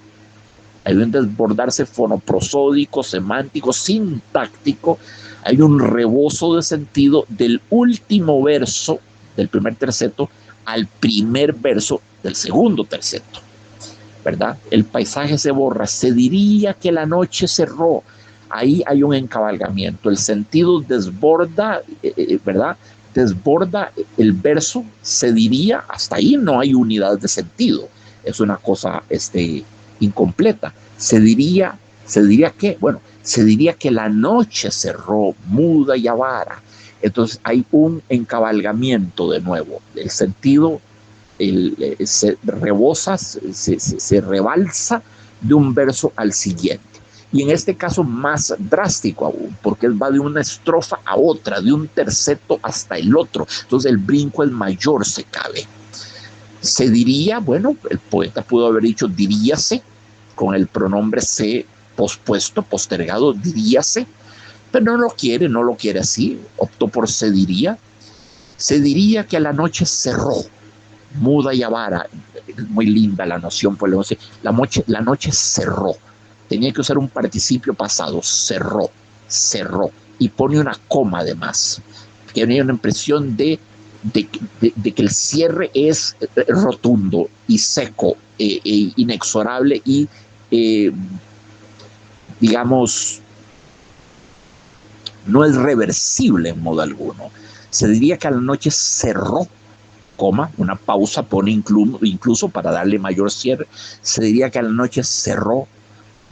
hay un desbordarse fonoprosódico, semántico, sintáctico, hay un rebozo de sentido del último verso del primer terceto al primer verso del segundo terceto, ¿verdad? El paisaje se borra, se diría que la noche cerró, ahí hay un encabalgamiento, el sentido desborda, ¿verdad? Desborda el verso, se diría, hasta ahí no hay unidad de sentido, es una cosa incompleta, se diría que, bueno, se diría que la noche cerró, muda y avara. Entonces hay un encabalgamiento de nuevo, el sentido se rebosa, se rebalsa de un verso al siguiente. Y en este caso más drástico aún, porque va de una estrofa a otra, de un terceto hasta el otro. Entonces el brinco es mayor, se cabe. Se diría, bueno, el poeta pudo haber dicho diríase, con el pronombre se pospuesto, postergado, diríase, pero no lo quiere así, optó por se diría que la noche cerró, muda y avara, muy linda la noción, pues la noche cerró, tenía que usar un participio pasado, cerró, y pone una coma además, que tenía una impresión de que el cierre es rotundo y seco, inexorable y digamos, no es reversible en modo alguno. Se diría que a la noche cerró, coma, una pausa pone incluso para darle mayor cierre, se diría que a la noche cerró,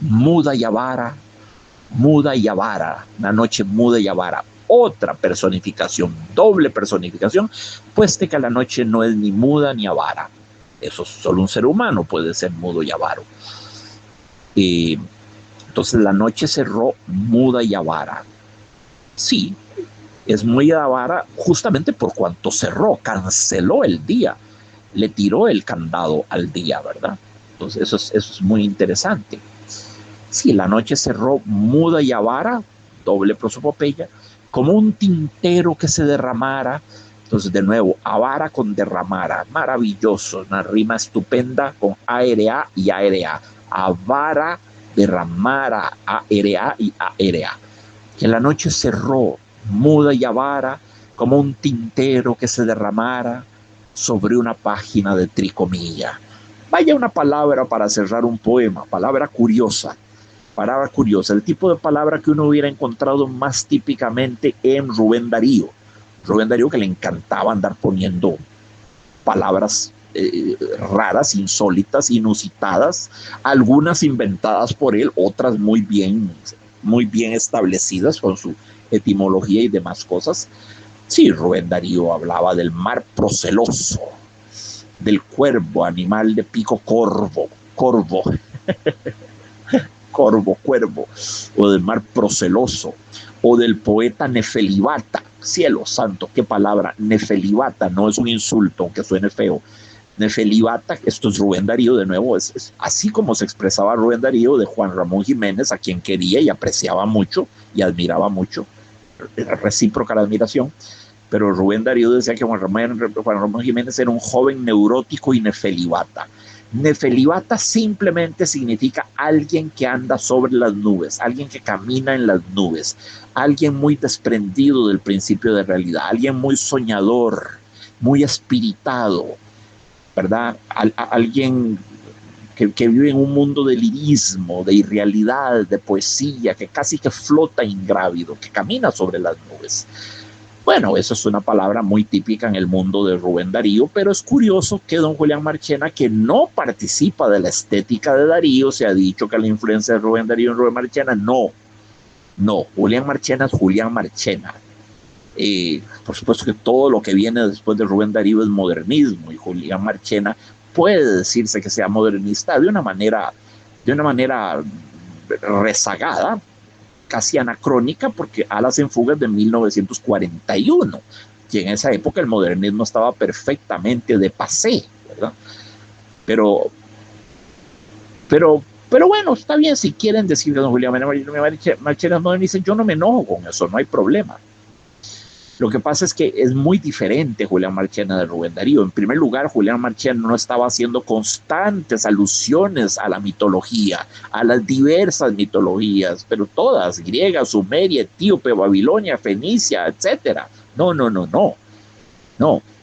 muda y avara, una noche muda y avara. Otra personificación, doble personificación, pues de que la noche no es ni muda ni avara. Eso solo un ser humano puede ser mudo y avaro. Entonces la noche cerró muda y avara. Sí, es muy avara justamente por cuanto cerró, canceló el día, le tiró el candado al día, ¿verdad? Entonces eso es muy interesante. Sí, la noche cerró muda y avara, doble prosopopeya, como un tintero que se derramara. Entonces, de nuevo, avara con derramara, maravilloso, una rima estupenda con ARA y ARA. Avara, derramara, ARA y ARA. Que la noche cerró, muda y avara, como un tintero que se derramara sobre una página de tricomilla. Vaya una palabra para cerrar un poema, palabra curiosa, el tipo de palabra que uno hubiera encontrado más típicamente en Rubén Darío. Rubén Darío, que le encantaba andar poniendo palabras raras, insólitas, inusitadas, algunas inventadas por él, otras muy bien establecidas con su etimología y demás cosas. Sí, Rubén Darío hablaba del mar proceloso, del cuervo, animal de pico cuervo, o del mar proceloso, o del poeta Nefelibata. Cielo santo, qué palabra, Nefelibata, no es un insulto, aunque suene feo. Nefelibata, esto es Rubén Darío de nuevo, es así como se expresaba Rubén Darío de Juan Ramón Jiménez, a quien quería y apreciaba mucho y admiraba mucho, era recíproca la admiración, pero Rubén Darío decía que Juan Ramón Jiménez era un joven neurótico y nefelibata. Nefelibata simplemente significa alguien que anda sobre las nubes, alguien que camina en las nubes, alguien muy desprendido del principio de realidad, alguien muy soñador, muy espiritado, ¿verdad? Alguien que vive en un mundo de lirismo, de irrealidad, de poesía, que casi que flota ingrávido, que camina sobre las nubes. Bueno, eso es una palabra muy típica en el mundo de Rubén Darío, pero es curioso que don Julián Marchena, que no participa de la estética de Darío, se ha dicho que la influencia de Rubén Darío en Rubén Marchena, no, Julián Marchena es Julián Marchena. Por supuesto que todo lo que viene después de Rubén Darío es modernismo, y Julián Marchena puede decirse que sea modernista de una manera rezagada, casi anacrónica, porque Alas en Fugas de 1941, que en esa época el modernismo estaba perfectamente de pasé, ¿verdad? Pero bueno, está bien si quieren decir que don Julián Marchena es modernista, yo no me enojo con eso, no hay problema. Lo que pasa es que es muy diferente Julián Marchena de Rubén Darío. En primer lugar, Julián Marchena no estaba haciendo constantes alusiones a la mitología, a las diversas mitologías, pero todas, griega, sumeria, etíope, babilonia, fenicia, etc. No.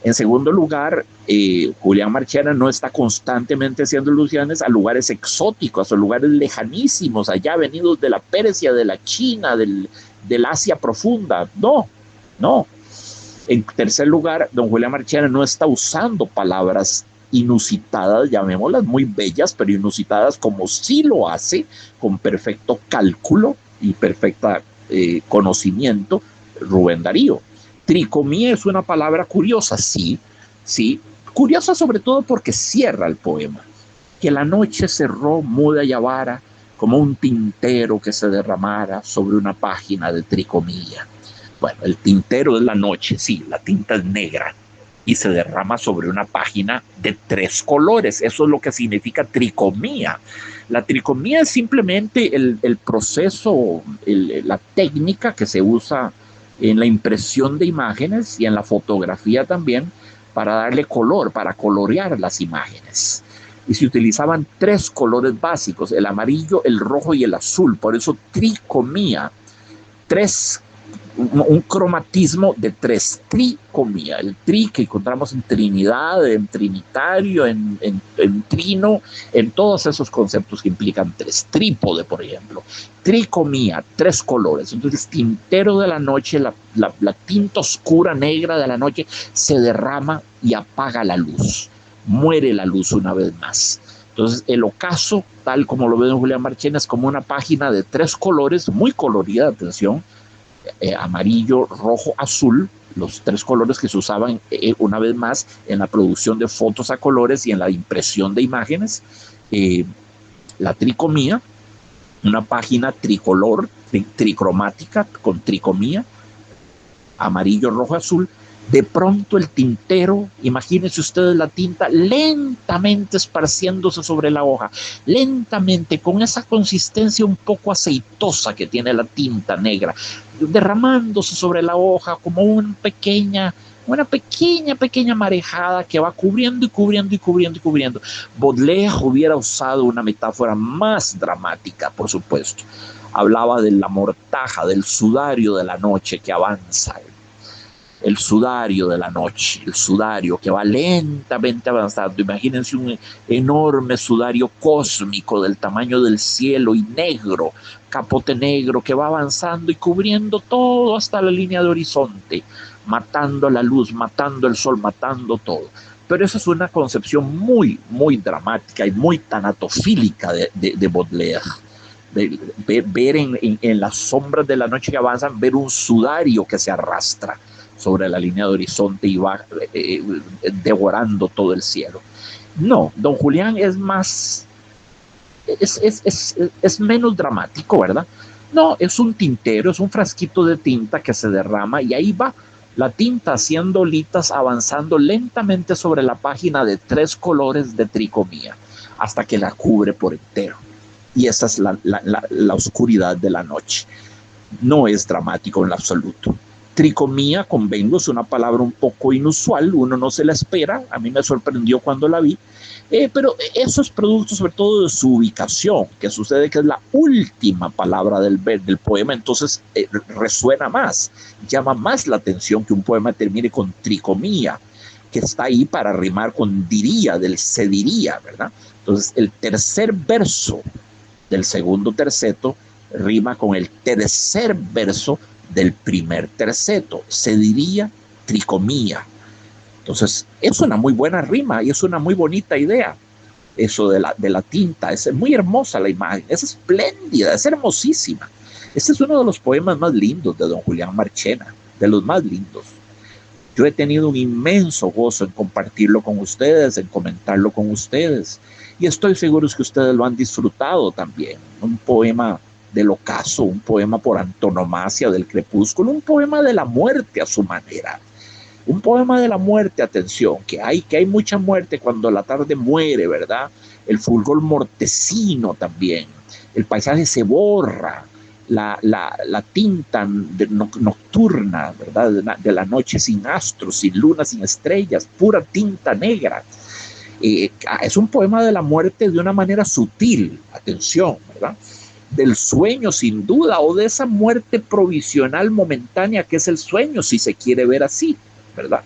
En segundo lugar, Julián Marchena no está constantemente haciendo alusiones a lugares exóticos, a lugares lejanísimos, allá venidos de la Persia, de la China, del Asia profunda. No. En tercer lugar, don Julián Marchena no está usando palabras inusitadas, llamémoslas muy bellas, pero inusitadas, como sí lo hace con perfecto cálculo y perfecto conocimiento Rubén Darío. Tricomía es una palabra curiosa, sí, curiosa sobre todo porque cierra el poema. Que la noche cerró muda y avara como un tintero que se derramara sobre una página de tricomilla. Bueno, el tintero es la noche, sí, la tinta es negra y se derrama sobre una página de 3 colores. Eso es lo que significa tricomía. La tricomía es simplemente el proceso, la técnica que se usa en la impresión de imágenes y en la fotografía también para darle color, para colorear las imágenes. Y se utilizaban 3 colores básicos, el amarillo, el rojo y el azul. Por eso tricomía. 3 un cromatismo de tres, tricomía, el tri que encontramos en Trinidad, en Trinitario, en Trino, en todos esos conceptos que implican tres, trípode, por ejemplo, tricomía, tres colores. Entonces, tintero de la noche, la tinta oscura negra de la noche se derrama y apaga la luz, muere la luz una vez más. Entonces, el ocaso, tal como lo ve don Julián Marchena, es como una página de tres colores, muy colorida, atención, amarillo, rojo, azul, los tres colores que se usaban una vez más en la producción de fotos a colores y en la impresión de imágenes. La tricomía, una página tricolor, tricromática, con tricomía, amarillo, rojo, azul. De pronto el tintero, imagínense ustedes la tinta lentamente esparciéndose sobre la hoja, lentamente, con esa consistencia un poco aceitosa que tiene la tinta negra, derramándose sobre la hoja como una pequeña marejada que va cubriendo y cubriendo y cubriendo y cubriendo. Baudelaire hubiera usado una metáfora más dramática, por supuesto. Hablaba de la mortaja, del sudario de la noche que avanza, el sudario de la noche, el sudario que va lentamente avanzando. Imagínense un enorme sudario cósmico del tamaño del cielo y negro, capote negro que va avanzando y cubriendo todo hasta la línea de horizonte, matando la luz, matando el sol, matando todo. Pero esa es una concepción muy, muy dramática y muy tanatofílica de Baudelaire. Ver en las sombras de la noche que avanzan, ver un sudario que se arrastra sobre la línea de horizonte y va devorando todo el cielo. No, don Julián es más, es menos dramático, ¿verdad? No, es un tintero, es un frasquito de tinta que se derrama y ahí va la tinta haciendo olitas, avanzando lentamente sobre la página de tres colores de tricomía hasta que la cubre por entero. Y esa es la oscuridad de la noche. No es dramático en lo absoluto. Tricomía, convengo, es una palabra un poco inusual, uno no se la espera, a mí me sorprendió cuando la vi, pero eso es producto sobre todo de su ubicación, que sucede que es la última palabra del poema, entonces resuena más, llama más la atención que un poema termine con tricomía, que está ahí para rimar con diría, del se diría, ¿verdad? Entonces el tercer verso del segundo terceto rima con el tercer verso del primer terceto, se diría tricomía. Entonces, es una muy buena rima y es una muy bonita idea, eso de la tinta. Es muy hermosa la imagen, es espléndida, es hermosísima. Este es uno de los poemas más lindos de don Julián Marchena, de los más lindos. Yo he tenido un inmenso gozo en compartirlo con ustedes, en comentarlo con ustedes, y estoy seguro que ustedes lo han disfrutado también. Un poema del ocaso, un poema por antonomasia del crepúsculo, un poema de la muerte a su manera. Un poema de la muerte, atención, que hay mucha muerte cuando la tarde muere, ¿verdad? El fulgor mortecino también, el paisaje se borra, la tinta nocturna, ¿verdad? De la noche sin astros, sin lunas, sin estrellas, pura tinta negra. Es un poema de la muerte de una manera sutil, atención, ¿verdad? Del sueño sin duda, o de esa muerte provisional momentánea que es el sueño, si se quiere ver así, ¿verdad?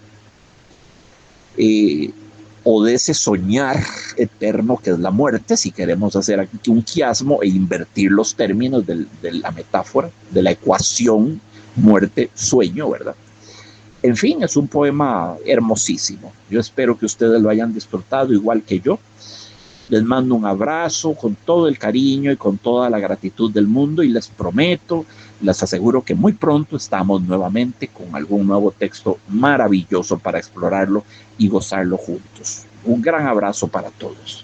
O de ese soñar eterno que es la muerte, si queremos hacer aquí un quiasmo e invertir los términos de la metáfora, de la ecuación muerte-sueño, ¿verdad? En fin, es un poema hermosísimo. Yo espero que ustedes lo hayan disfrutado igual que yo. Les mando un abrazo con todo el cariño y con toda la gratitud del mundo y les prometo, les aseguro que muy pronto estamos nuevamente con algún nuevo texto maravilloso para explorarlo y gozarlo juntos. Un gran abrazo para todos.